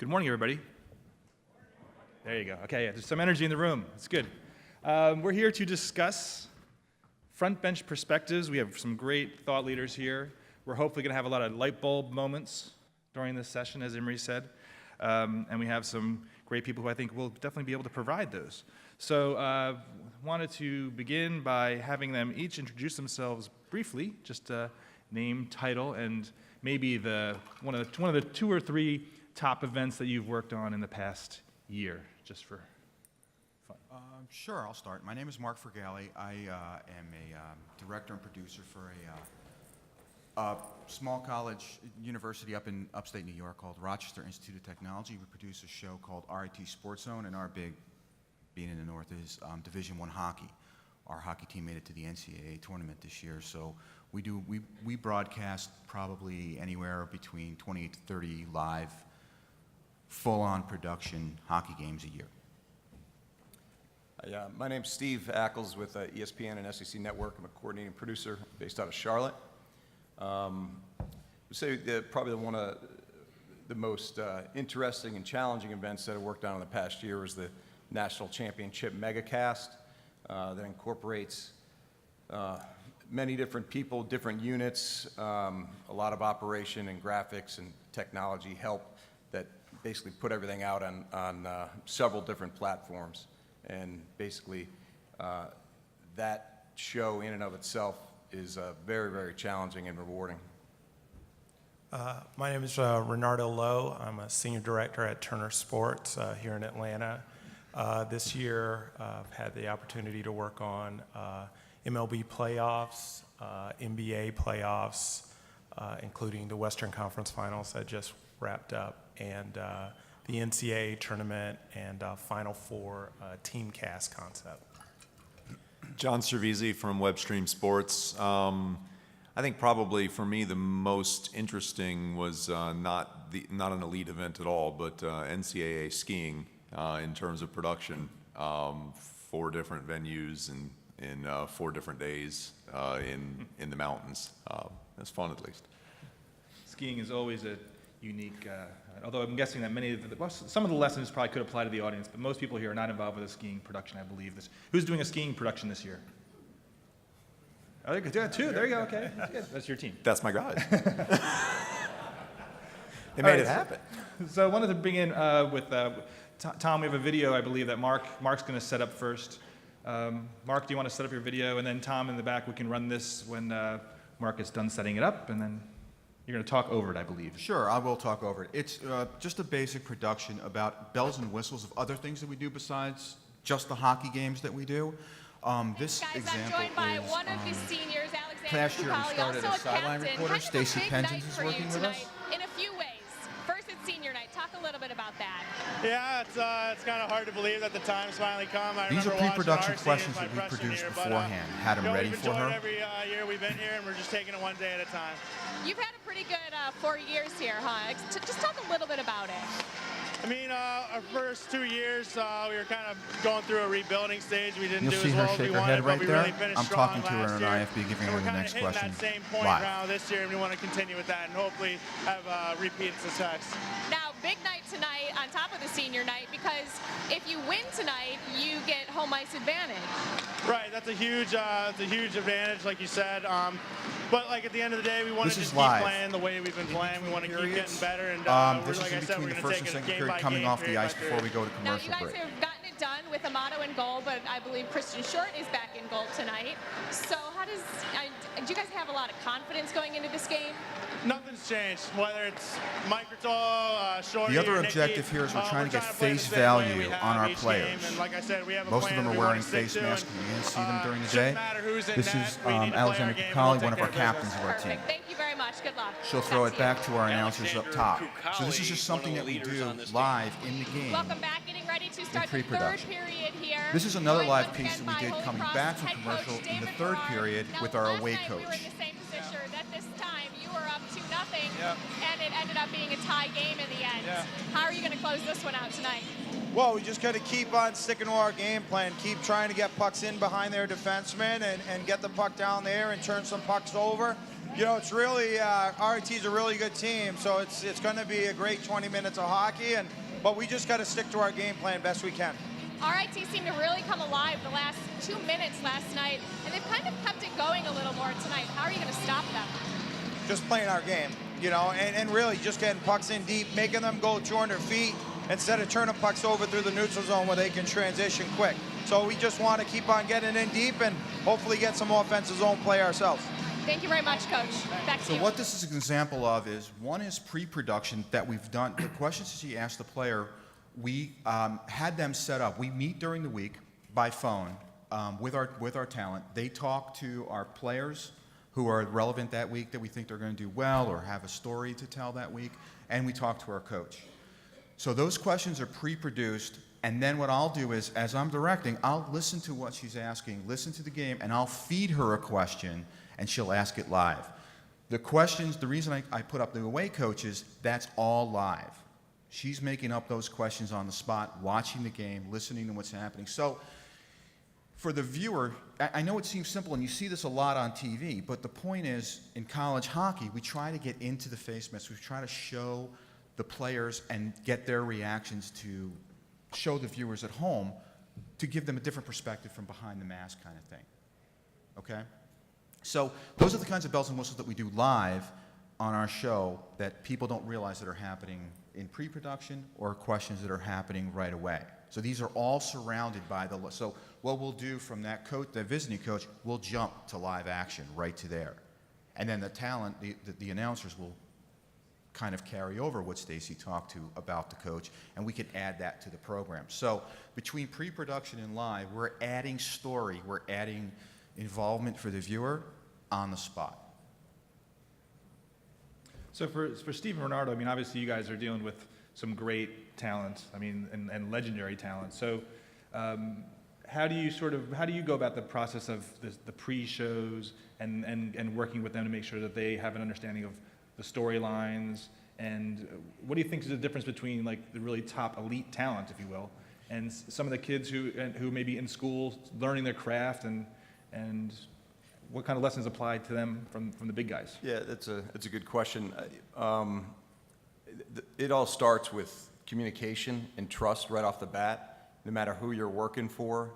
Good morning, everybody. There you go. Okay, yeah, there's some energy in the room. It's good. We're here to discuss front bench perspectives. We have some great thought leaders here. We're hopefully going to have a lot of light bulb moments during this session, as Imre said. And we have some great people who I think will definitely be able to provide those. So wanted to begin by having them each introduce themselves briefly, just name, title, and maybe one of the 2 or 3 top events that you've worked on in the past year, just for fun. Sure, I'll start. My name is Mark Fragale. I am a director and producer for a small college university up in upstate New York called Rochester Institute of Technology. We produce a show called RIT Sports Zone, and our big, being in the north, is Division I hockey. Our hockey team made it to the NCAA tournament this year, so we broadcast probably anywhere between 28 to 30 live, full-on production hockey games a year. My name's Steve Ackles with ESPN and SEC Network. I'm a coordinating producer based out of Charlotte. I would say that probably one of the most interesting and challenging events that I worked on in the past year was the National Championship Megacast that incorporates many different people, different units, a lot of operation and graphics and technology help that basically put everything out on several different platforms. And basically, that show in and of itself is very, very challenging and rewarding. My name is Renardo Lowe. I'm a senior director at Turner Sports here in Atlanta. This year, I've had the opportunity to work on MLB playoffs, NBA playoffs, including the Western Conference Finals that just wrapped up, and the NCAA tournament and Final Four team cast concept. John Servizzi from WebStream Sports. I think probably for me the most interesting was not an elite event at all, but NCAA Skiing in terms of production. 4 different venues and in 4 different days in the mountains. It's fun, at least. Skiing is always a unique, although I'm guessing that some of the lessons probably could apply to the audience, but most people here are not involved with a skiing production, I believe. Who's doing a skiing production this year? Oh, yeah, 2. There you go. Okay, that's good. That's your team. That's my guys. They made it happen. So I wanted to bring in with Tom. We have a video, I believe, that Mark's going to set up first. Mark, do you want to set up your video? And then Tom in the back, we can run this when Mark is done setting it up, and then you're going to talk over it, I believe. Sure, I will talk over it. It's just a basic production about bells and whistles of other things that we do besides just the hockey games that we do. This example I'm joined by one of the seniors, Alexander last year we started also a sideline captain. reporter. Kind of a Stacy big Penton night is for working you with us. tonight, in a few ways. First, it's senior night. Talk a little bit about that. Yeah, it's kind of hard to believe that the time's finally come. These are pre-production questions that we produced beforehand, had them ready for her. Every year we've been here, and we're just taking it one day at a time. You've had a pretty good 4 years here, huh? Just talk a little bit about it. I mean, our first 2 years, we were kind of going through a rebuilding stage. We didn't You'll do see as her well as shake we her wanted, head right but we there. really finished I'm strong talking to her, last and year. IFB giving her the next question We're kind of hitting that same point live. now this year, and we want to continue with that and hopefully have repeated success. Now, big night tonight on top of the senior night, because if you win tonight, you get home ice advantage. Right, that's a huge advantage, like you said. But like at the end of the day, we want to just keep playing the way we've been playing. We want to keep getting better. And this is like in I said, between we're the going first to and take second it game period by coming game, off the period ice by before we period. go to Now, commercial you guys break. have gotten it done with Amato in goal, but I believe Christian Short is back in goal tonight. So do you guys have a lot of confidence going into this game? Nothing's changed, whether it's Mike Rotolo, Shorty, The other or objective Nicky, here is we're trying to get to play the face same way value we have on our each players. game. And like I said, we have a Most of plan them are we wanna wearing stick face to, masks. and, You didn't see them during the shouldn't day. matter who's in This net. is We need to play our Alexander game, and Kakali, we'll one of take our care of captains business. of our team. Perfect. Thank you very much. Good luck. She'll throw it to back you. to our announcers up top. So this is just something that we leaders do on this live in the game. Welcome back. Getting ready to start the third pre-production. period here. This is another Joined live once piece again that we by did Holy coming Cross back from head commercial coach in the David third Farrar. period Now, with our last away night We were in coach. the same position that this time you were up 2-0, and it ended up being a tie game in the end. Yeah. How are you going to close this one out tonight? Well, we just got to keep on sticking to our game plan, keep trying to get pucks in behind their defensemen and get the puck down there and turn some pucks over. You know, it's really, RIT's a really good team, so it's going to be a great 20 minutes of hockey, but we just got to stick to our game plan best we can. RIT seemed to really come alive the last 2 minutes last night, and they've kind of kept it going a little more tonight. How are you going to stop them? Just playing our game, you know, and really just getting pucks in deep, making them go 200 feet instead of turning pucks over through the neutral zone where they can transition quick. So we just want to keep on getting in deep and hopefully get some offensive zone play ourselves. Thank you very much, Coach. Back to So you. what this is an example of is, one is pre-production that we've done. The questions that she asked the player, we had them set up. We meet during the week by phone with our talent. They talk to our players who are relevant that week that we think they're going to do well or have a story to tell that week, and we talk to our coach. So those questions are pre-produced, and then what I'll do is, as I'm directing, I'll listen to what she's asking, listen to the game, and I'll feed her a question, and she'll ask it live. The questions, the reason I put up the away coaches, that's all live. She's making up those questions on the spot, watching the game, listening to what's happening. So for the viewer, I know it seems simple, and you see this a lot on TV, but the point is, in college hockey, we try to get into the face mask. We try to show the players and get their reactions to show the viewers at home to give them a different perspective from behind the mask kind of thing. Okay? So those are the kinds of bells and whistles that we do live on our show that people don't realize that are happening in pre-production or questions that are happening right away. So these are all surrounded by the, so what we'll do from that coach, the visiting coach, we'll jump to live action right to there. And then the talent, the announcers will kind of carry over what Stacy talked to about the coach, and we can add that to the program. So between pre-production and live, we're adding story, we're adding involvement for the viewer on the spot. So for Steve and Renardo, I mean, obviously you guys are dealing with some great talent, I mean, and legendary talent. So how do you go about the process of the pre-shows and working with them to make sure that they have an understanding of the storylines, and what do you think is the difference between like the really top elite talent, if you will, and some of the kids who may be in school learning their craft, and what kind of lessons apply to them from the big guys? Yeah, that's a good question. It all starts with communication and trust right off the bat. No matter who you're working for,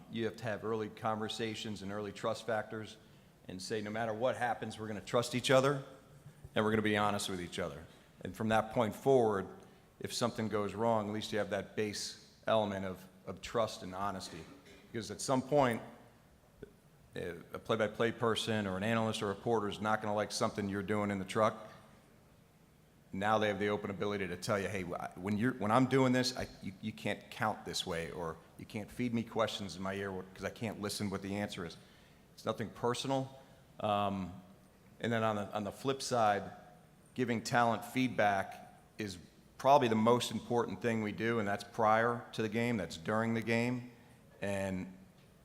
you have to have early conversations and early trust factors and say, no matter what happens, we're going to trust each other and we're going to be honest with each other. And from that point forward, if something goes wrong, at least you have that base element of trust and honesty. Because at some point, a play-by-play person or an analyst or reporter is not going to like something you're doing in the truck. Now they have the open ability to tell you, hey, when I'm doing this, you can't count this way, or you can't feed me questions in my ear because I can't listen what the answer is. It's nothing personal. And then on the flip side, giving talent feedback is probably the most important thing we do, and that's prior to the game, that's during the game, and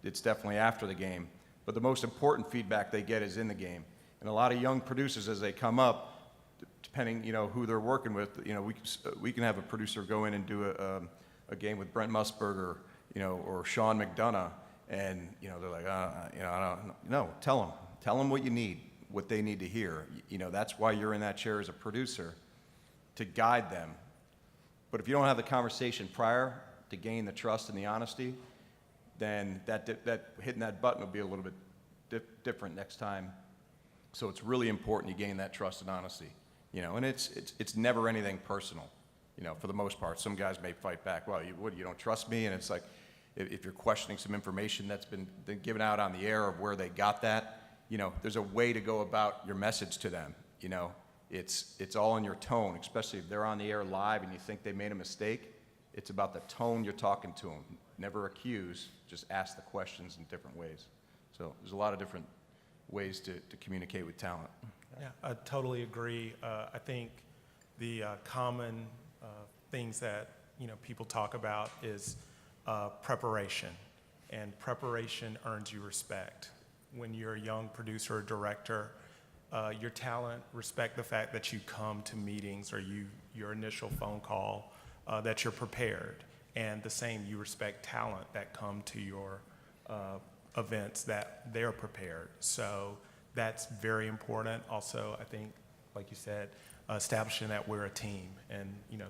it's definitely after the game. But the most important feedback they get is in the game. And a lot of young producers, as they come up, depending, who they're working with, we can have a producer go in and do a game with Brent Musburger, or Sean McDonough, and, they're like, I don't know, tell them what you need, what they need to hear. That's why you're in that chair as a producer, to guide them. But if you don't have the conversation prior to gain the trust and the honesty, then that hitting that button will be a little bit different next time. So it's really important you gain that trust and honesty, and it's never anything personal, for the most part. Some guys may fight back, well, you don't trust me? And it's like, if you're questioning some information that's been given out on the air of where they got that, there's a way to go about your message to them, It's all in your tone, especially if they're on the air live and you think they made a mistake. It's about the tone you're talking to them. Never accuse, just ask the questions in different ways. So there's a lot of different ways to communicate with talent. Yeah, I totally agree. I think the common things that people talk about is preparation, and preparation earns you respect. When you're a young producer or director, your talent respect the fact that you come to meetings or your initial phone call, that you're prepared. And the same, you respect talent that come to your events, that they're prepared. So that's very important. Also, I think, like you said, establishing that we're a team, and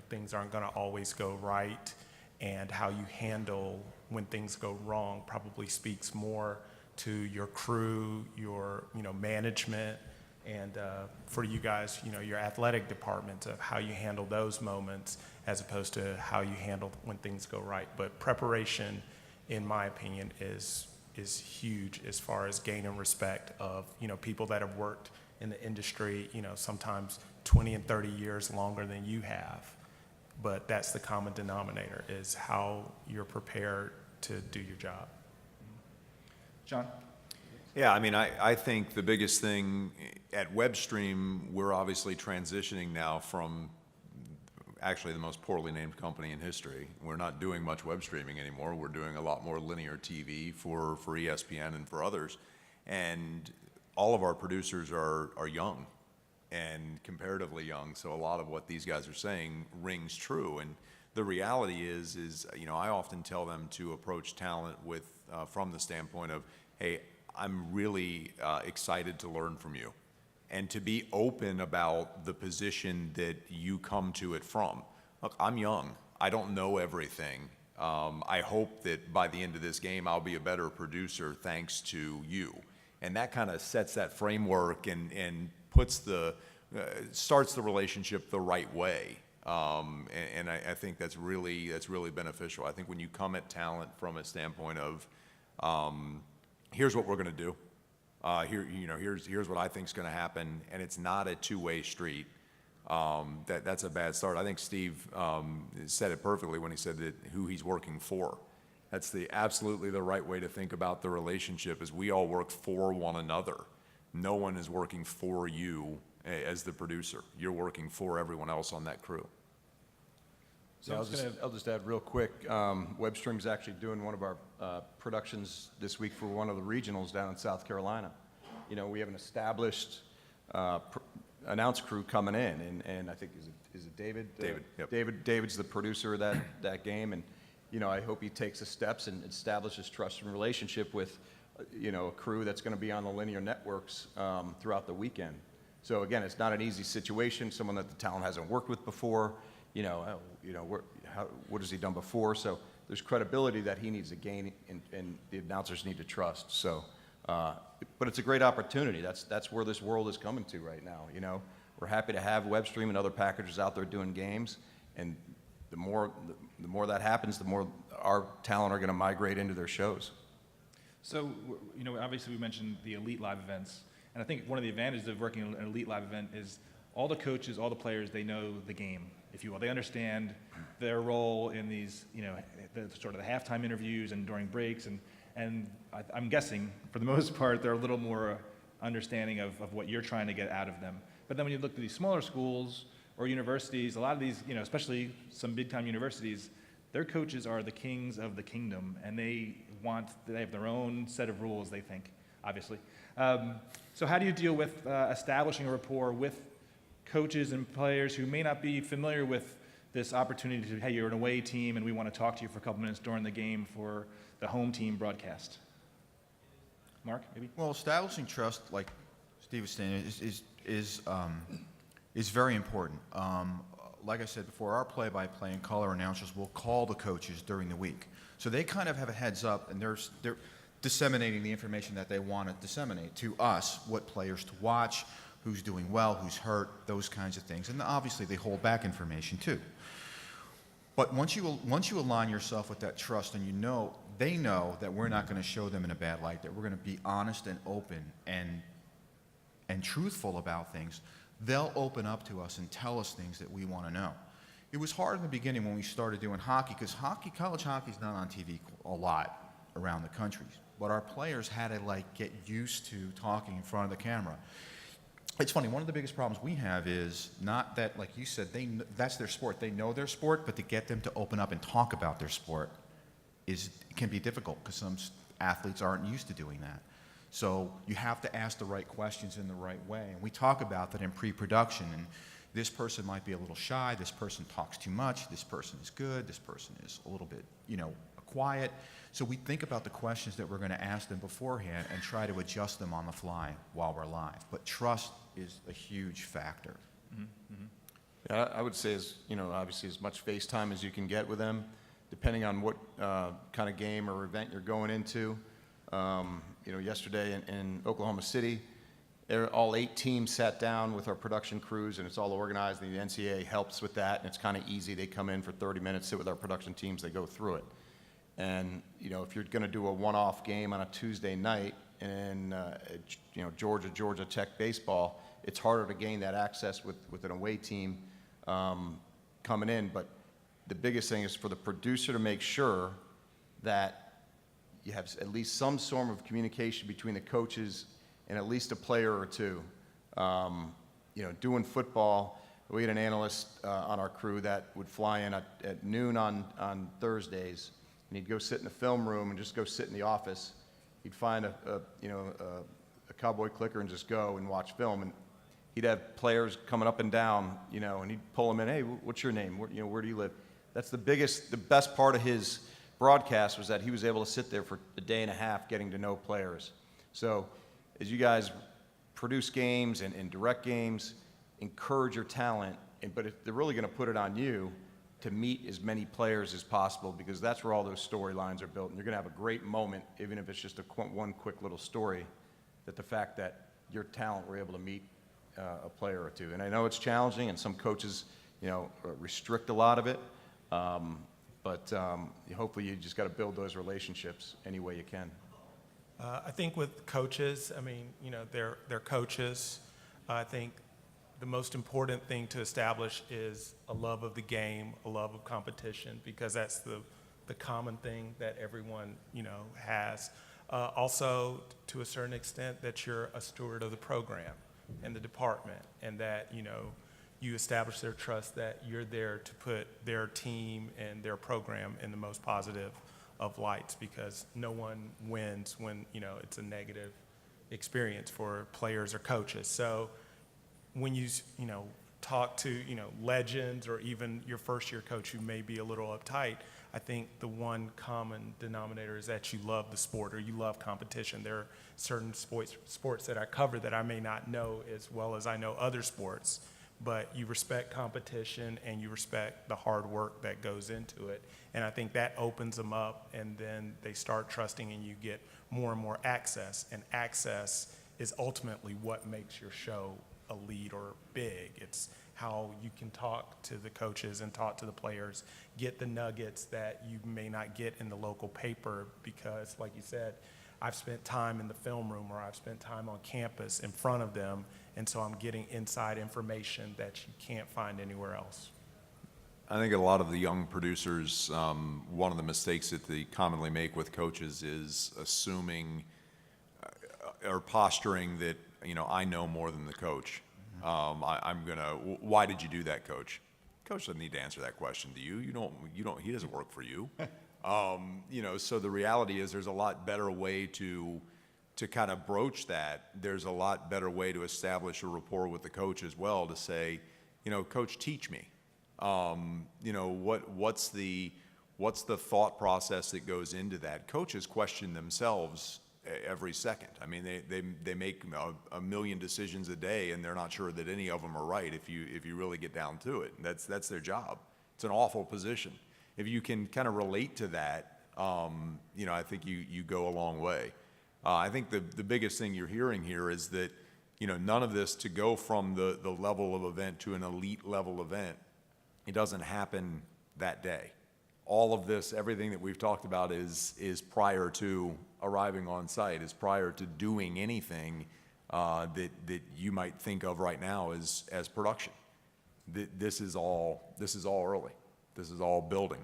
things aren't going to always go right, and how you handle when things go wrong probably speaks more to your crew, your management, and for you guys, your athletic department, of how you handle those moments as opposed to how you handle when things go right. But preparation, in my opinion, is huge as far as gaining respect of people that have worked in the industry, sometimes 20 and 30 years longer than you have. But that's the common denominator, is how you're prepared to do your job. John? Yeah, I mean, I think the biggest thing at WebStream, we're obviously transitioning now from actually the most poorly named company in history. We're not doing much web streaming anymore. We're doing a lot more linear TV for ESPN and for others. And all of our producers are young and comparatively young, so a lot of what these guys are saying rings true. And the reality is I often tell them to approach talent with from the standpoint of, hey, I'm really excited to learn from you, and to be open about the position that you come to it from. Look, I'm young. I don't know everything. I hope that by the end of this game, I'll be a better producer thanks to you. And that kind of sets that framework and puts starts the relationship the right way. And I think that's really beneficial. I think when you come at talent from a standpoint of, here's what we're going to do. Here's what I think is going to happen, and it's not a two-way street. That's a bad start. I think Steve said it perfectly when he said that who he's working for. That's absolutely the right way to think about the relationship, is we all work for one another. No one is working for you as the producer. You're working for everyone else on that crew. So I'll just add real quick, WebStream's actually doing one of our productions this week for one of the regionals down in South Carolina. We have an established announce crew coming in, and I think, is it David? David, yep. David's the producer of that game, and I hope he takes the steps and establishes trust and relationship with a crew that's going to be on the linear networks throughout the weekend. So again, it's not an easy situation, someone that the talent hasn't worked with before. What has he done before? So there's credibility that he needs to gain, and the announcers need to trust. So, but it's a great opportunity. That's where this world is coming to right now. We're happy to have WebStream and other packages out there doing games, and the more that happens, the more our talent are going to migrate into their shows. So, obviously we mentioned the elite live events, and I think one of the advantages of working an elite live event is all the coaches, all the players, they know the game, if you will. They understand their role in these, the sort of the halftime interviews and during breaks, and I'm guessing, for the most part, they're a little more understanding of what you're trying to get out of them. But then when you look at these smaller schools or universities, a lot of these, especially some big-time universities, their coaches are the kings of the kingdom, and they have their own set of rules, they think, obviously. So how do you deal with establishing a rapport with coaches and players who may not be familiar with this opportunity to, hey, you're an away team and we want to talk to you for a couple minutes during the game for the home team broadcast? Mark, maybe? Well, establishing trust, like Steve was saying, is very important. Like I said before, our play-by-play and color announcers will call the coaches during the week. So they kind of have a heads up, and they're disseminating the information that they want to disseminate to us, what players to watch, who's doing well, who's hurt, those kinds of things. And obviously they hold back information too. But once you align yourself with that trust, and they know that we're not going to show them in a bad light, that we're going to be honest and open and truthful about things, they'll open up to us and tell us things that we want to know. It was hard in the beginning when we started doing hockey, because college hockey is not on TV a lot around the country. But our players had to get used to talking in front of the camera. It's funny, one of the biggest problems we have is not that, like you said, that's their sport. They know their sport, but to get them to open up and talk about their sport can be difficult, because some athletes aren't used to doing that. So you have to ask the right questions in the right way. And we talk about that in pre-production. And this person might be a little shy. This person talks too much. This person is good. This person is a little bit, quiet. So we think about the questions that we're going to ask them beforehand and try to adjust them on the fly while we're live. But trust is a huge factor. Yeah, I would say, obviously as much face time as you can get with them, depending on what kind of game or event you're going into. Yesterday in Oklahoma City, all 8 teams sat down with our production crews, and it's all organized, and the NCAA helps with that, and it's kind of easy. They come in for 30 minutes, sit with our production teams, they go through it. And, if you're going to do a one-off game on a Tuesday night in, Georgia Tech baseball, it's harder to gain that access with an away team coming in. But the biggest thing is for the producer to make sure that you have at least some form of communication between the coaches and at least a player or two. Doing football, we had an analyst on our crew that would fly in at noon on Thursdays, and he'd go sit in the film room and just go sit in the office. He'd find a cowboy clicker and just go and watch film. And he'd have players coming up and down, and he'd pull them in. Hey, what's your name? Where do you live? That's the best part of his broadcast was that he was able to sit there for a day and a half getting to know players. So as you guys produce games and direct games, encourage your talent, but if they're really going to put it on you to meet as many players as possible, because that's where all those storylines are built, and you're going to have a great moment, even if it's just one quick little story, that the fact that your talent were able to meet a player or two. And I know it's challenging, and some coaches, restrict a lot of it, but hopefully you just got to build those relationships any way you can. I think with coaches, they're coaches. I think the most important thing to establish is a love of the game, a love of competition, because that's the common thing that everyone, has. Also, to a certain extent, that you're a steward of the program and the department, and that, you establish their trust that you're there to put their team and their program in the most positive of lights, because no one wins when, it's a negative experience for players or coaches. So when you talk to, legends or even your first year coach who may be a little uptight, I think the one common denominator is that you love the sport or you love competition. There are certain sports that I cover that I may not know as well as I know other sports, but you respect competition and you respect the hard work that goes into it. And I think that opens them up, and then they start trusting, and you get more and more access. And access is ultimately what makes your show elite or big. It's how you can talk to the coaches and talk to the players, get the nuggets that you may not get in the local paper, because, like you said, I've spent time in the film room or I've spent time on campus in front of them, and so I'm getting inside information that you can't find anywhere else. I think a lot of the young producers, one of the mistakes that they commonly make with coaches is assuming or posturing that, I know more than the coach. Why did you do that, coach? Coach doesn't need to answer that question to you. He doesn't work for you. So the reality is there's a lot better way to kind of broach that. There's a lot better way to establish a rapport with the coach as well, to say, coach, teach me. What's the thought process that goes into that? Coaches question themselves every second. I mean, they make a million decisions a day, and they're not sure that any of them are right if you really get down to it. That's their job. It's an awful position. If you can kind of relate to that, I think you go a long way. I think the biggest thing you're hearing here is that, none of this, to go from the level of event to an elite level event, it doesn't happen that day. All of this, everything that we've talked about is prior to arriving on site, is prior to doing anything that you might think of right now as production. This is all early. This is all building.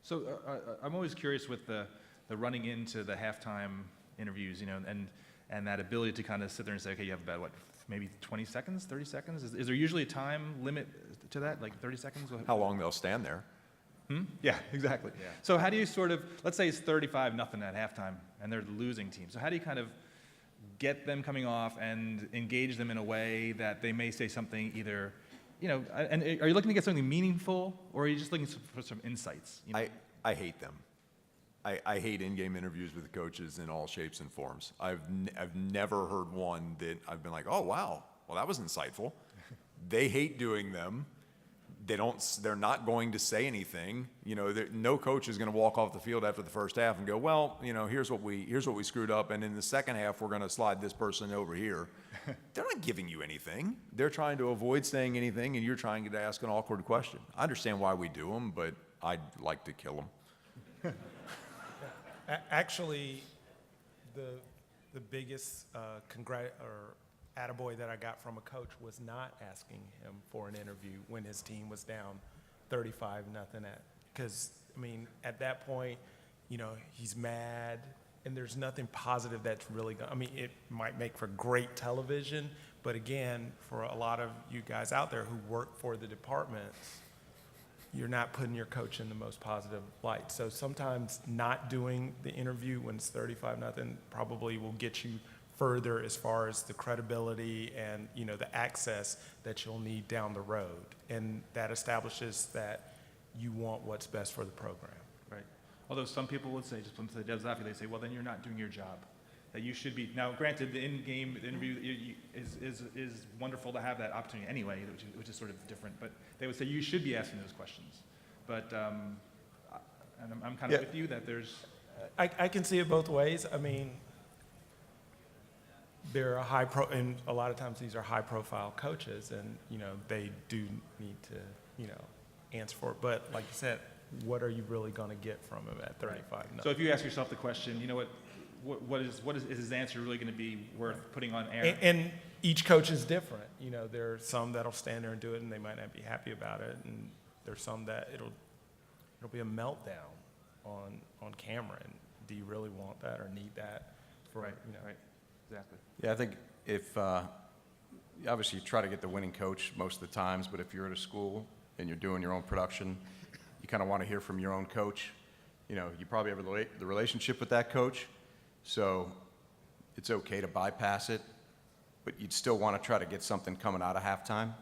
So I'm always curious with the running into the halftime interviews, and that ability to kind of sit there and say, okay, you have about, maybe 20 seconds, 30 seconds? Is there usually a time limit to that, like 30 seconds? How long they'll stand there. Yeah, exactly. Yeah. So how do you sort of, let's say it's 35-0 at halftime, and they're the losing team. So how do you kind of get them coming off and engage them in a way that they may say something either, and are you looking to get something meaningful, or are you just looking for some insights? I hate them. I hate in-game interviews with coaches in all shapes and forms. I've never heard one that I've been like, oh, wow, well, that was insightful. They hate doing them. They're not going to say anything. You know, no coach is going to walk off the field after the first half and go, well, you know, here's what we screwed up, and in the second half, we're going to slide this person over here. They're not giving you anything. They're trying to avoid saying anything, and you're trying to ask an awkward question. I understand why we do them, but I'd like to kill them. Actually, the biggest attaboy that I got from a coach was not asking him for an interview when his team was down 35-0 because, I mean, at that point, you know, he's mad, and there's nothing positive that's really going to, I mean, it might make for great television, but again, for a lot of you guys out there who work for the departments, you're not putting your coach in the most positive light. So sometimes not doing the interview when it's 35-0 probably will get you further as far as the credibility and, you know, the access that you'll need down the road. And that establishes that you want what's best for the program. Right. Although some people would say, just from the devil's advocate, they say, well, then you're not doing your job. That you should be. Now, granted, the in-game interview is wonderful to have that opportunity anyway, which is sort of different. But they would say you should be asking those questions. But and I'm kind of with you that there's. I can see it both ways. I mean, they're and a lot of times these are high-profile coaches, and you know they do need to, you know, answer for it. But like you said, what are you really going to get from him at 35? Right. So if you ask yourself the question, you know what is his answer really going to be worth putting on air? And each coach is different. You know, there are some that'll stand there and do it, and they might not be happy about it, and there's some that it'll be a meltdown on camera. And do you really want that or need that? Right. Exactly. Yeah, I think if obviously you try to get the winning coach most of the times, but if you're at a school and you're doing your own production, you kind of want to hear from your own coach. You know, you probably have the relationship with that coach, so it's okay to bypass it, but you'd still want to try to get something coming out of halftime.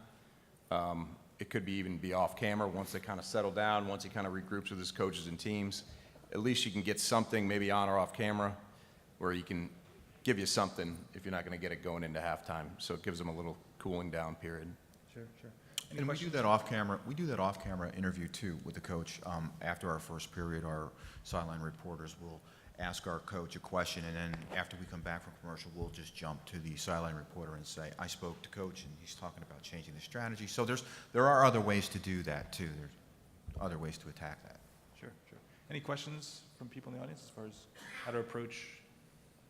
It could even be off camera once they kind of settle down, once he kind of regroups with his coaches and teams. At least you can get something maybe on or off camera where you can give you something if you're not going to get it going into halftime. So it gives them a little cooling down period. Sure. And we do that off-camera. We do that off-camera interview too with the coach. After our first period, our sideline reporters will ask our coach a question, and then after we come back from commercial, we'll just jump to the sideline reporter and say, "I spoke to coach, and he's talking about changing the strategy." So there are other ways to do that too. There's other ways to attack that. Sure. Any questions from people in the audience as far as how to approach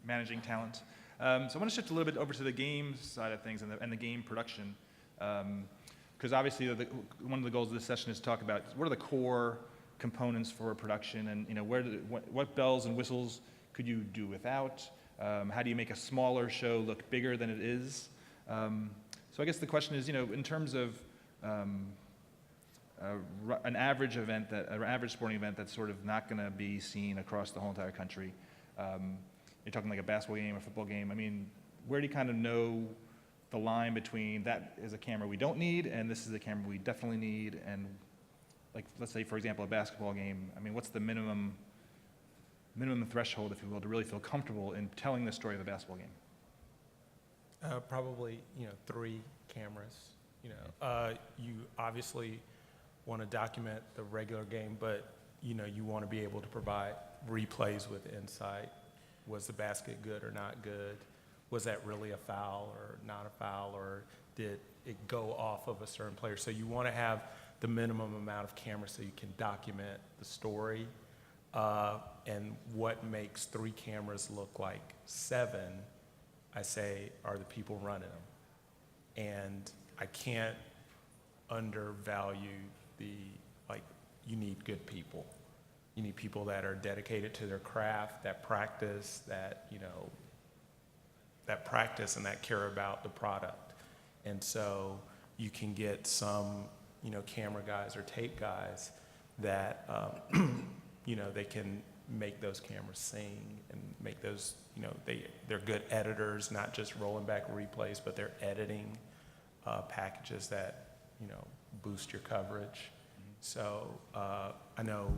managing talent? So I want to shift a little bit over to the game side of things and the game production. Because obviously one of the goals of this session is to talk about what are the core components for production, and you know what bells and whistles could you do without? How do you make a smaller show look bigger than it is? So I guess the question is, you know, in terms of an average sporting event that's sort of not going to be seen across the whole entire country. You're talking like a basketball game, a football game. I mean, where do you kind of know the line between that is a camera we don't need and this is a camera we definitely need? And like, let's say, for example, a basketball game. I mean, what's the minimum threshold, if you will, to really feel comfortable in telling the story of a basketball game? Probably, you know, 3 cameras. You know, you obviously want to document the regular game, but you know, you want to be able to provide replays with insight. Was the basket good or not good? Was that really a foul or not a foul, or did it go off of a certain player? So you want to have the minimum amount of cameras so you can document the story. And what makes 3 cameras look like 7, I say, are the people running them. And I can't undervalue you need good people. You need people that are dedicated to their craft, that practice, that practice and that care about the product. And so you can get some, you know, camera guys or tape guys that, you know, they can make those cameras sing and make those, you know, they're good editors, not just rolling back replays, but they're editing packages that, you know, boost your coverage. So I know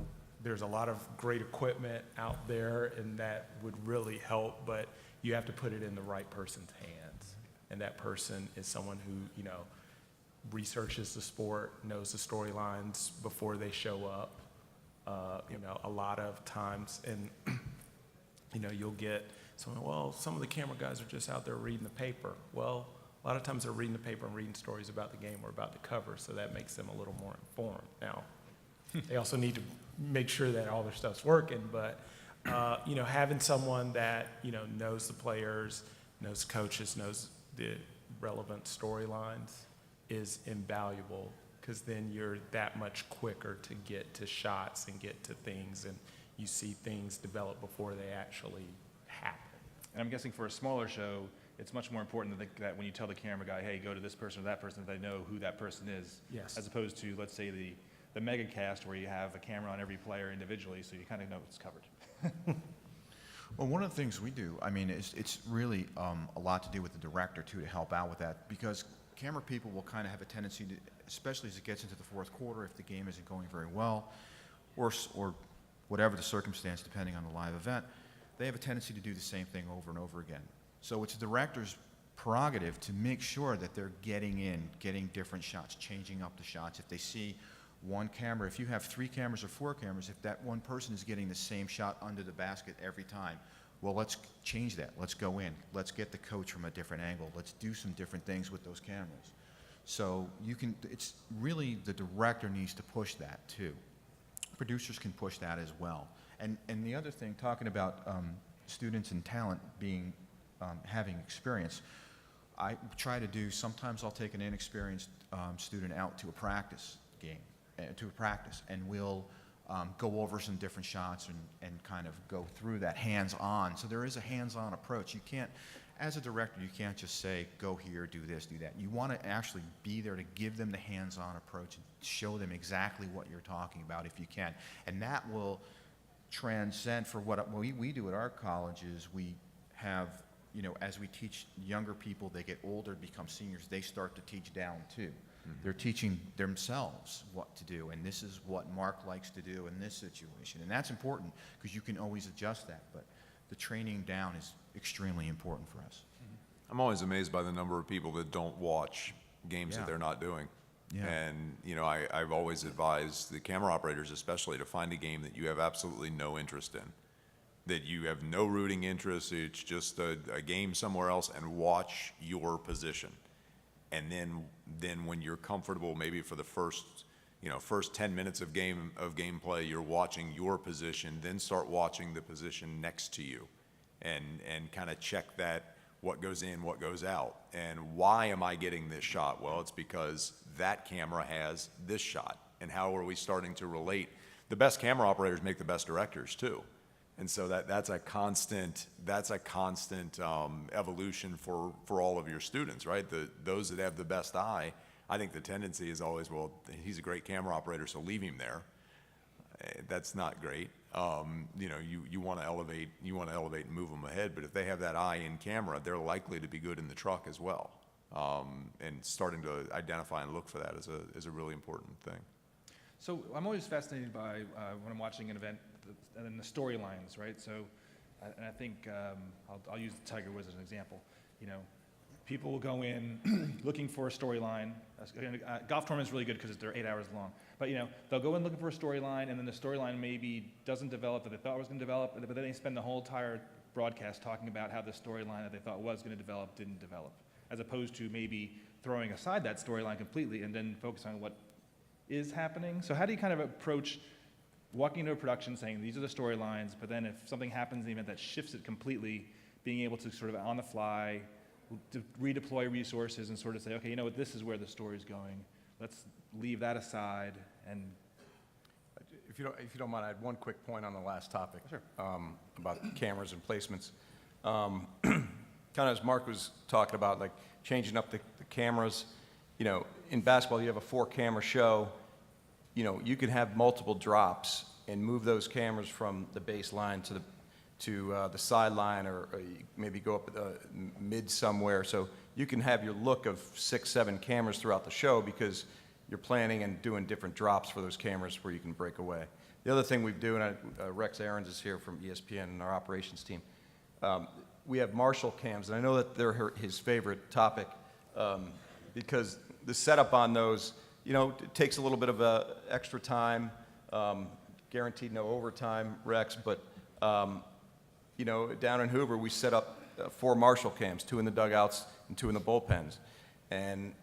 there's a lot of great equipment out there, and that would really help, but you have to put it in the right person's hands. And that person is someone who, you know, researches the sport, knows the storylines before they show up. You know, a lot of times, and you know, you'll get someone, well, some of the camera guys are just out there reading the paper. Well, a lot of times they're reading the paper and reading stories about the game we're about to cover, so that makes them a little more informed. Now, they also need to make sure that all their stuff's working, but you know, having someone that, you know, knows the players, knows coaches, knows the relevant storylines is invaluable, because then you're that much quicker to get to shots and get to things, and you see things develop before they actually happen. And I'm guessing for a smaller show, it's much more important that when you tell the camera guy, hey, go to this person or that person, they know who that person is. Yes. As opposed to, let's say, the Megacast, where you have a camera on every player individually, so you kind of know it's covered. Well, one of the things we do, I mean, it's really a lot to do with the director, too, to help out with that, because camera people will kind of have a tendency to, especially as it gets into the fourth quarter, if the game isn't going very well, or whatever the circumstance, depending on the live event, they have a tendency to do the same thing over and over again. So it's a director's prerogative to make sure that they're getting different shots, changing up the shots. If they see one camera, if you have 3 cameras or 4 cameras, if that one person is getting the same shot under the basket every time, well, let's change that. Let's go in. Let's get the coach from a different angle. Let's do some different things with those cameras. So it's really, the director needs to push that too. Producers can push that as well. And the other thing, talking about students and talent having experience, I try to do, sometimes I'll take an inexperienced student out to a practice game, and we'll go over some different shots and kind of go through that hands-on. So there is a hands-on approach. You can't, as a director, you can't just say, go here, do this, do that. You want to actually be there to give them the hands-on approach and show them exactly what you're talking about if you can. And that will transcend for what we do at our colleges. We have, you know, as we teach younger people, they get older, become seniors, they start to teach down too. They're teaching themselves what to do, and this is what Mark likes to do in this situation. And that's important, because you can always adjust that, but the training down is extremely important for us. I'm always amazed by the number of people that don't watch games that they're not doing. Yeah. And, you know, I've always advised the camera operators especially to find a game that you have absolutely no interest in, that you have no rooting interest, it's just a game somewhere else, and watch your position. And then when you're comfortable, maybe for the first 10 minutes of gameplay, you're watching your position, then start watching the position next to you, and kind of check that, what goes in, what goes out, and why am I getting this shot? Well, it's because that camera has this shot, and how are we starting to relate? The best camera operators make the best directors too. And so that's a constant evolution for all of your students, right? Those that have the best eye, I think the tendency is always, well, he's a great camera operator, so leave him there. That's not great. You know, you want to elevate and move them ahead. But if they have that eye in camera, they're likely to be good in the truck as well. And starting to identify and look for that is a really important thing. So I'm always fascinated by when I'm watching an event and the storylines, right? So, and I think I'll use the Tiger Woods as an example. You know, people will go in looking for a storyline. Golf tournament is really good because they're 8 hours long. But you know, they'll go in looking for a storyline, and then the storyline maybe doesn't develop that they thought it was going to develop. But then they spend the whole entire broadcast talking about how the storyline that they thought was going to develop didn't develop, as opposed to maybe throwing aside that storyline completely and then focus on what is happening. So how do you kind of approach walking into a production saying these are the storylines, but then if something happens in the event that shifts it completely, being able to sort of on the fly redeploy resources and sort of say, okay, you know what, this is where the story's going. Let's leave that aside. And if you don't mind, I had one quick point on the last topic. Sure. About cameras and placements. Kind of as Mark was talking about, like changing up the cameras. You know, in basketball, you have a 4-camera show. You know, you could have multiple drops and move those cameras from the baseline to the sideline, or maybe go up mid somewhere. So you can have your look of 6, 7 cameras throughout the show because you're planning and doing different drops for those cameras where you can break away. The other thing we do, and Rex Aarons is here from ESPN and our operations team, we have Marshall cams, and I know that they're his favorite topic because the setup on those, it takes a little bit of extra time, guaranteed no overtime, Rex, but, down in Hoover, we set up 4 Marshall cams, 2 in the dugouts and 2 in the bullpens. And,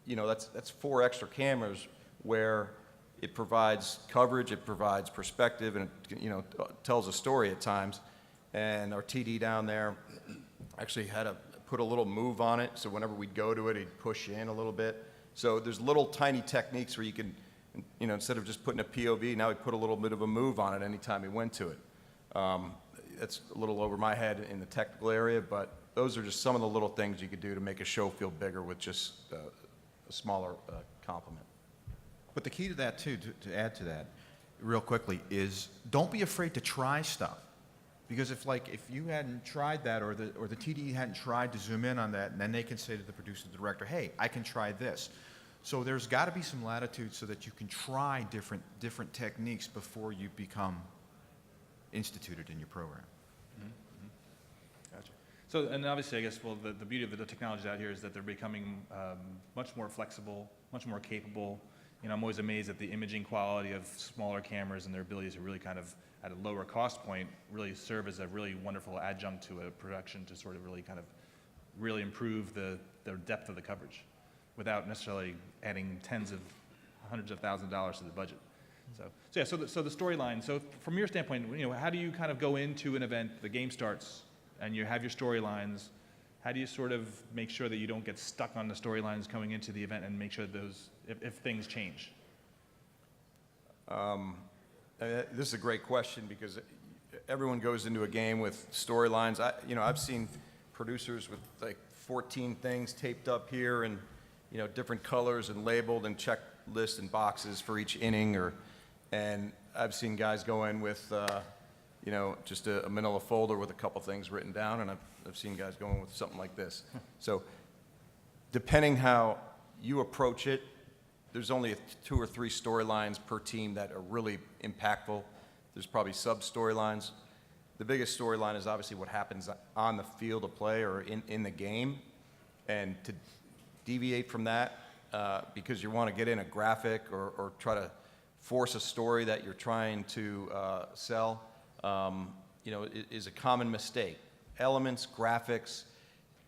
that's 4 extra cameras where it provides coverage, it provides perspective, and it, tells a story at times. And our TD down there actually had to put a little move on it, so whenever we'd go to it, he'd push in a little bit. So there's little tiny techniques where you can, instead of just putting a POV, now he put a little bit of a move on it anytime he went to it. That's a little over my head in the technical area, but those are just some of the little things you could do to make a show feel bigger with just a smaller complement. But the key to that, too, to add to that, real quickly, is don't be afraid to try stuff. Because if you hadn't tried that, or the TD hadn't tried to zoom in on that, and then they can say to the producer, the director, hey, I can try this. So there's got to be some latitude so that you can try different techniques before you become instituted in your program. Gotcha. So, and obviously, I guess, the beauty of the technologies out here is that they're becoming much more flexible, much more capable. I'm always amazed at the imaging quality of smaller cameras and their ability to really kind of, at a lower cost point, really serve as a really wonderful adjunct to a production to sort of really improve the depth of the coverage without necessarily adding tens of hundreds of thousands of dollars to the budget. So the storyline. So from your standpoint, how do you kind of go into an event, the game starts, and you have your storylines? How do you sort of make sure that you don't get stuck on the storylines coming into the event and make sure those, if things change? This is a great question because everyone goes into a game with storylines. I've seen producers with like 14 things taped up here and, different colors and labeled and checklists and boxes for each inning, and I've seen guys go in with, just a manila folder with a couple things written down, and I've seen guys going with something like this. So depending how you approach it, there's only 2 or 3 storylines per team that are really impactful. There's probably sub-storylines. The biggest storyline is obviously what happens on the field of play or in the game. And to deviate from that because you want to get in a graphic or try to force a story that you're trying to sell, is a common mistake. Elements, graphics,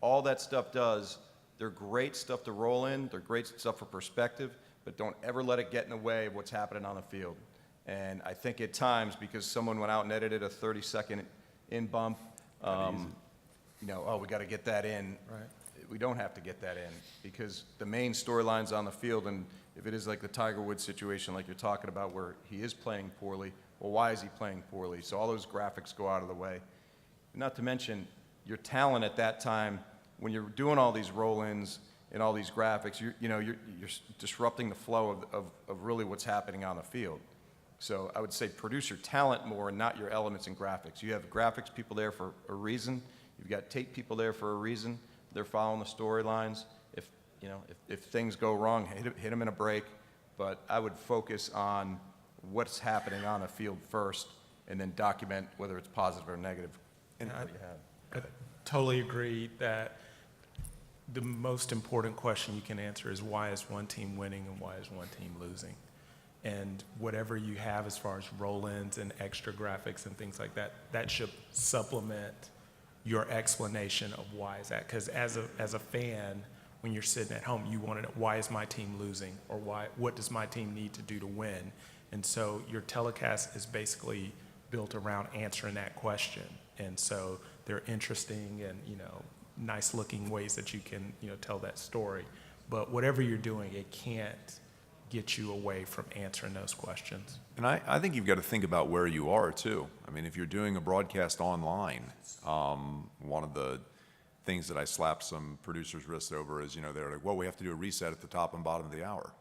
all that stuff they're great stuff to roll in, they're great stuff for perspective, but don't ever let it get in the way of what's happening on the field. And I think at times, because someone went out and edited a 30-second in bump, we got to get that in. Right. We don't have to get that in because the main storyline's on the field, and if it is like the Tiger Woods situation like you're talking about where he is playing poorly, well, why is he playing poorly? So all those graphics go out of the way. Not to mention your talent at that time when you're doing all these roll-ins and all these graphics, you're disrupting the flow of really what's happening on the field. So I would say produce your talent more and not your elements and graphics. You have graphics people there for a reason. You've got tape people there for a reason. They're following the storylines. If things go wrong, hit them in a break. But I would focus on what's happening on the field first and then document whether it's positive or negative. And I totally agree that the most important question you can answer is why is one team winning and why is one team losing? And whatever you have as far as roll-ins and extra graphics and things like that, that should supplement your explanation of why is that. Because as a fan, when you're sitting at home, you want to know why is my team losing or what does my team need to do to win? And so your telecast is basically built around answering that question. And so they're interesting and, nice looking ways that you can, tell that story. But whatever you're doing, it can't get you away from answering those questions. And I think you've got to think about where you are too. I mean, if you're doing a broadcast online, one of the things that I slapped some producers' wrists over is, they're like, well, we have to do a reset at the top and bottom of the hour.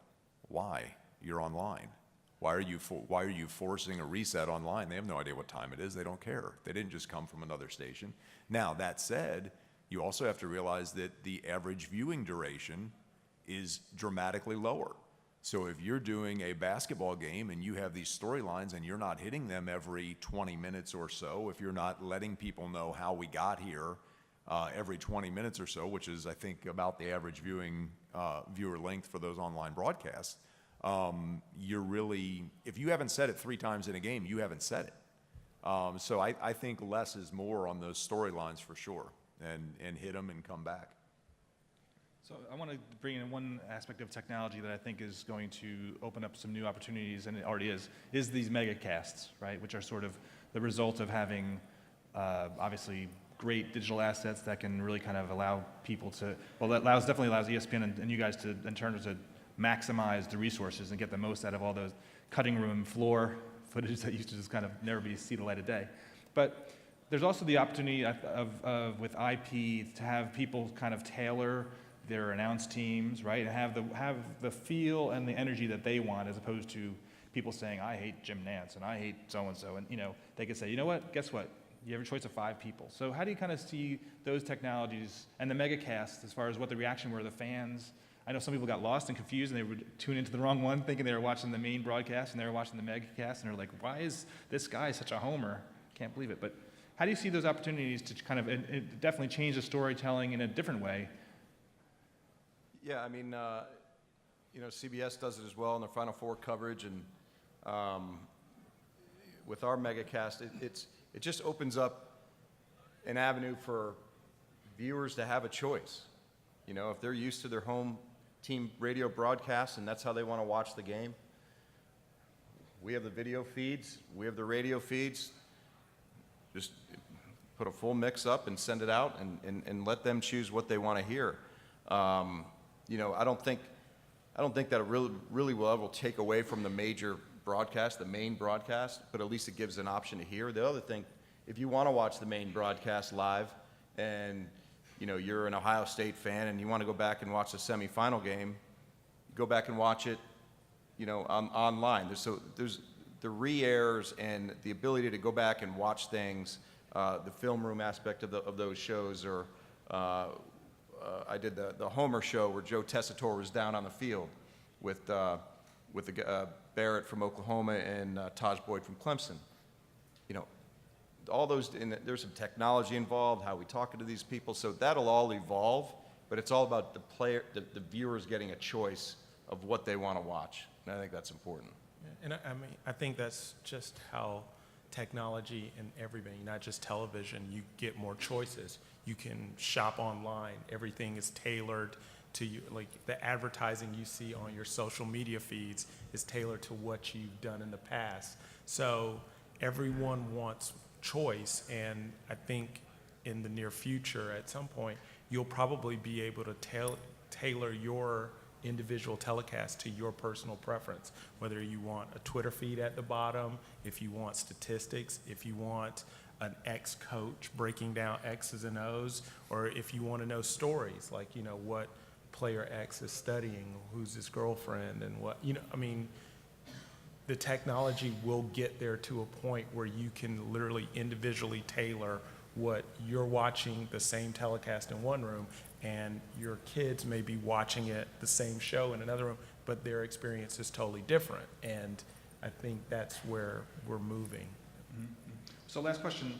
Why? You're online. Why are you forcing a reset online? They have no idea what time it is. They don't care. They didn't just come from another station. Now, that said, you also have to realize that the average viewing duration is dramatically lower. So if you're doing a basketball game and you have these storylines and you're not hitting them every 20 minutes or so, if you're not letting people know how we got here every 20 minutes or so, which is, I think, about the average viewer length for those online broadcasts, you're really, if you haven't said it 3 times in a game, you haven't said it. So I think less is more on those storylines for sure, and hit them and come back. So I want to bring in one aspect of technology that I think is going to open up some new opportunities, and it already is these megacasts, right? Which are sort of the result of having, obviously, great digital assets that can really kind of allow people to, well, that definitely allows ESPN and you guys to, in terms to maximize the resources and get the most out of all those cutting room floor footage that used to just kind of never see the light of day. But there's also the opportunity of with IP to have people kind of tailor their announce teams, right? And have the feel and the energy that they want, as opposed to people saying, I hate Jim Nantz and I hate so-and-so. And, they could say, you know what, guess what? You have a choice of 5 people. So how do you kind of see those technologies and the Megacasts as far as what the reaction were of the fans? I know some people got lost and confused and they would tune into the wrong one thinking they were watching the main broadcast and they were watching the Megacast and they're like, why is this guy such a homer? Can't believe it. But how do you see those opportunities to kind of definitely change the storytelling in a different way? Yeah, I mean, CBS does it as well in their Final Four coverage, and with our Megacast, it just opens up an avenue for viewers to have a choice. If they're used to their home team radio broadcast and that's how they want to watch the game, we have the video feeds, we have the radio feeds. Just put a full mix up and send it out and let them choose what they want to hear. I don't think that it really will ever take away from the major broadcast, the main broadcast, but at least it gives an option to hear. The other thing, if you want to watch the main broadcast live and you're an Ohio State fan and you want to go back and watch the semifinal game, go back and watch it, online. There's the re-airs and the ability to go back and watch things, the film room aspect of those shows, or I did the Homer show where Joe Tessitore was down on the field with Barrett from Oklahoma and Taj Boyd from Clemson. All those, and there's some technology involved, how we talk to these people, so that'll all evolve, but it's all about the viewers getting a choice of what they want to watch, and I think that's important. And I think that's just how technology and everything, not just television, you get more choices. You can shop online. Everything is tailored to you. Like the advertising you see on your social media feeds is tailored to what you've done in the past. So everyone wants choice, and I think in the near future, at some point, you'll probably be able to tailor your individual telecast to your personal preference, whether you want a Twitter feed at the bottom, if you want statistics, if you want an ex-coach breaking down X's and O's, or if you want to know stories, like, what player X is studying, who's his girlfriend, and what, the technology will get there to a point where you can literally individually tailor what you're watching the same telecast in one room, and your kids may be watching it, the same show in another room, but their experience is totally different. And I think that's where we're moving. Mm-hmm. So last question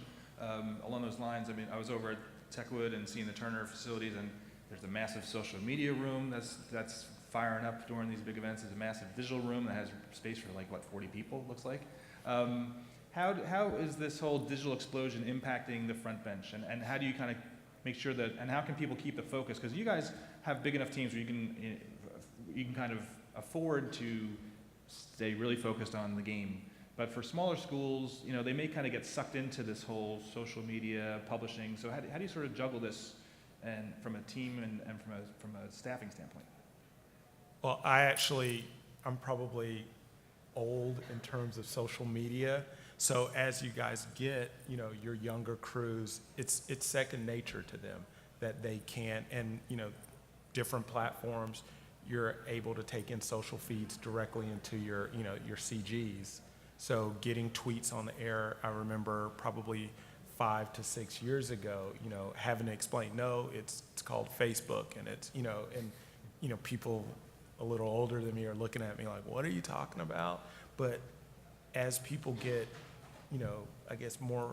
along those lines. I mean, I was over at Techwood and seeing the Turner facilities, and there's a massive social media room that's firing up during these big events. There's a massive digital room that has space for 40 people, looks like. How is this whole digital explosion impacting the front bench, and how do you kind of make sure that, and how can people keep the focus? Because you guys have big enough teams where you can kind of afford to stay really focused on the game. But for smaller schools, they may kind of get sucked into this whole social media publishing. So how do you sort of juggle this, and from a team and from a staffing standpoint? Well, I'm probably old in terms of social media. So as you guys get, your younger crews, it's second nature to them that they can, and different platforms, you're able to take in social feeds directly into your CGs. So getting tweets on the air, I remember probably 5 to 6 years ago, having to explain, no, it's called Facebook, and it's, people a little older than me are looking at me like, what are you talking about? But as people get, I guess more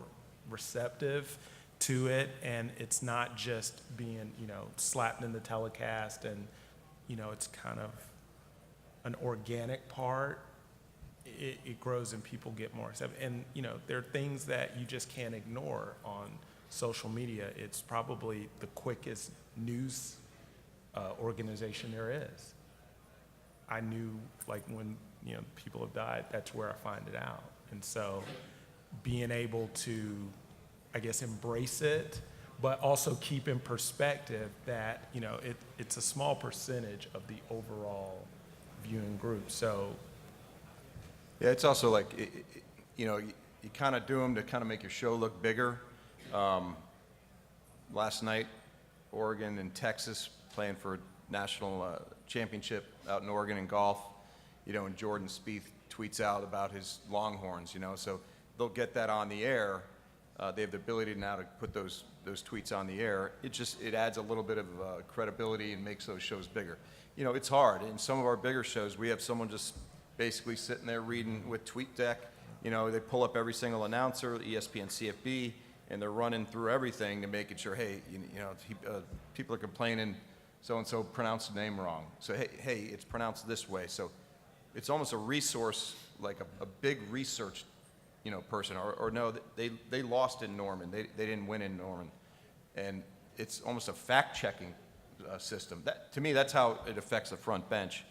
receptive to it, and it's not just being, slapped in the telecast, and, it's kind of an organic part, it grows and people get more receptive. And, there are things that you just can't ignore on social media. It's probably the quickest news organization there is. I knew, like, when, people have died, that's where I find it out. And so being able to, I guess, embrace it, but also keep in perspective that, it's a small percentage of the overall viewing group. So, Yeah, it's also like, you kind of do them to kind of make your show look bigger. Last night, Oregon and Texas playing for a national championship out in Oregon in golf, and Jordan Spieth tweets out about his Longhorns, so they'll get that on the air. They have the ability now to put those tweets on the air. It adds a little bit of credibility and makes those shows bigger. It's hard. In some of our bigger shows, we have someone just basically sitting there reading with TweetDeck. They pull up every single announcer, ESPN, CFB, and they're running through everything to making sure, hey, people are complaining, so-and-so pronounced the name wrong. So, hey, it's pronounced this way. So it's almost a resource, like a big research, person. Or no, they lost in Norman. They didn't win in Norman. And it's almost a fact-checking system. To me, that's how it affects the front bench.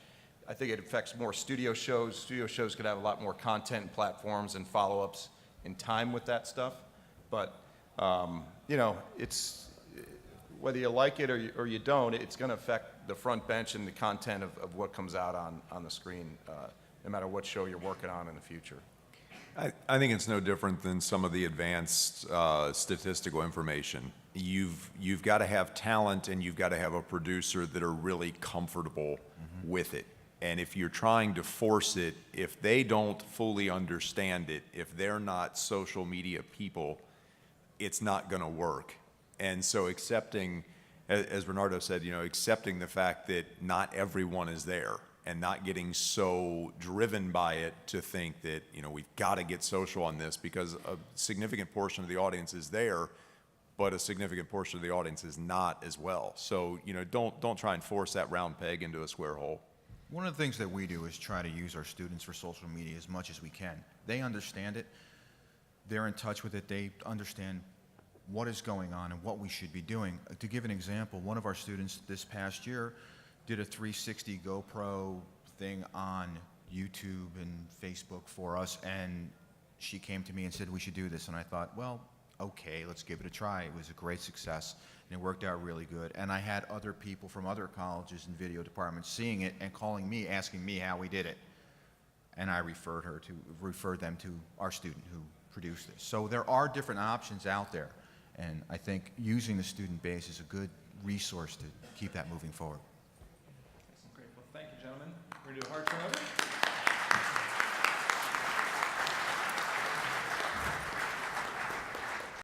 I think it affects more studio shows. Studio shows could have a lot more content and platforms and follow-ups in time with that stuff. But, it's whether you like it or you don't, it's going to affect the front bench and the content of what comes out on the screen, no matter what show you're working on in the future. I think it's no different than some of the advanced statistical information. You've got to have talent, and you've got to have a producer that are really comfortable with it. And if you're trying to force it, if they don't fully understand it, if they're not social media people, it's not going to work. And so accepting, as Bernardo said, accepting the fact that not everyone is there, and not getting so driven by it to think that, we've got to get social on this, because a significant portion of the audience is there, but a significant portion of the audience is not as well. So, don't try and force that round peg into a square hole. One of the things that we do is try to use our students for social media as much as we can. They understand it. They're in touch with it. They understand what is going on and what we should be doing. To give an example, one of our students this past year did a 360 GoPro thing on YouTube and Facebook for us, and she came to me and said we should do this, and I thought, well, okay, let's give it a try. It was a great success, and it worked out really good. And I had other people from other colleges and video departments seeing it and calling me, asking me how we did it, and I referred them to our student who produced this. So there are different options out there, and I think using the student base is a good resource to keep that moving forward. Great. Well, thank you, gentlemen. We're going to do a hard turnover.